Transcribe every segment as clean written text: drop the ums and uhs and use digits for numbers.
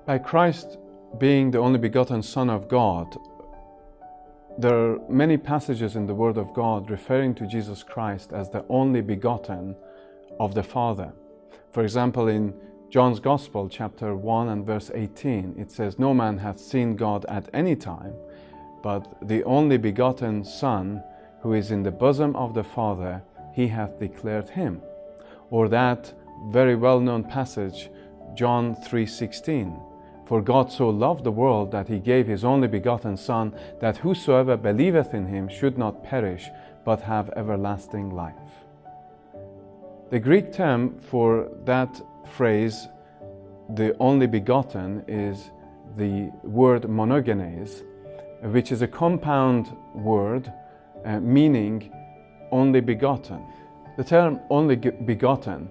By Christ being the only begotten Son of God, there are many passages in the Word of God referring to Jesus Christ as the only begotten of the Father. For example, in John's Gospel, chapter 1 and verse 18, it says, "No man hath seen God at any time, but the only begotten Son, who is in the bosom of the Father, he hath declared him." Or that very well-known passage, John 3:16, "For God so loved the world that he gave his only begotten Son, that whosoever believeth in him should not perish, but have everlasting life." The Greek term for that phrase, the only begotten, is the word monogenes, which is a compound word meaning only begotten. The term only begotten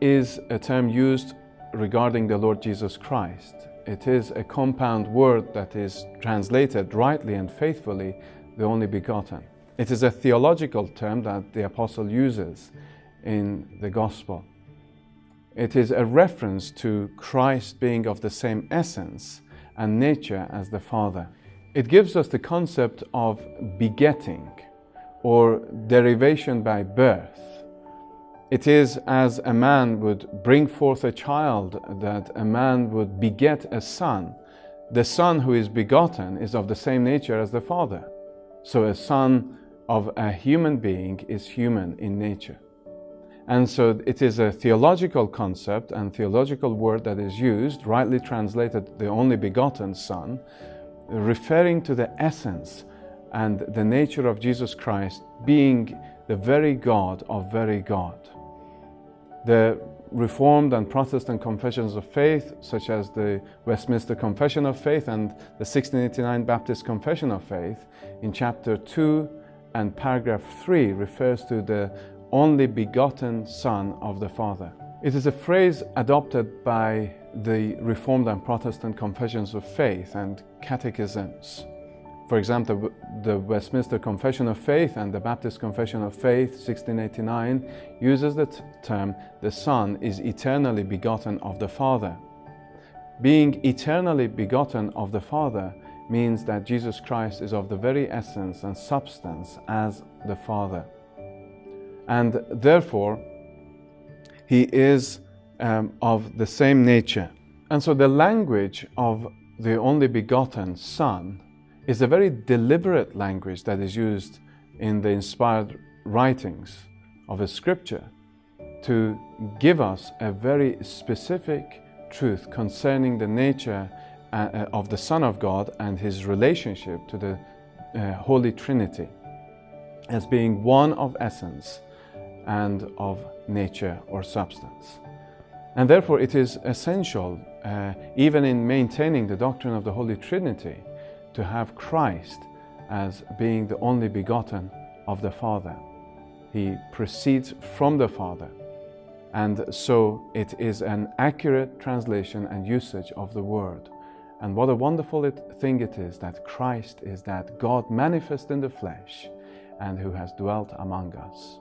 is a term used regarding the Lord Jesus Christ. It is a compound word that is translated rightly and faithfully, the only begotten. It is a theological term that the apostle uses in the gospel. It is a reference to Christ being of the same essence and nature as the Father. It gives us the concept of begetting or derivation by birth. It is as a man would bring forth a child, that a man would beget a son. The son who is begotten is of the same nature as the Father. So a son of a human being is human in nature. And so it is a theological concept and theological word that is used, rightly translated the only begotten Son, referring to the essence and the nature of Jesus Christ being the very God of very God. The Reformed and Protestant confessions of faith, such as the Westminster Confession of Faith and the 1689 Baptist Confession of Faith, in chapter 2 and paragraph 3 refers to the only begotten Son of the Father. It is a phrase adopted by the Reformed and Protestant confessions of faith and catechisms. For example, the Westminster Confession of Faith and the Baptist Confession of Faith, 1689, uses the term, "The Son is eternally begotten of the Father." Being eternally begotten of the Father means that Jesus Christ is of the very essence and substance as the Father. And therefore, he is of the same nature. And so the language of the only begotten Son is a very deliberate language that is used in the inspired writings of a scripture to give us a very specific truth concerning the nature of the Son of God and his relationship to the Holy Trinity as being one of essence and of nature or substance. And therefore it is essential, even in maintaining the doctrine of the Holy Trinity, to have Christ as being the only begotten of the Father. He proceeds from the Father, and so it is an accurate translation and usage of the word. And what a wonderful thing it is that Christ is that God manifest in the flesh and who has dwelt among us.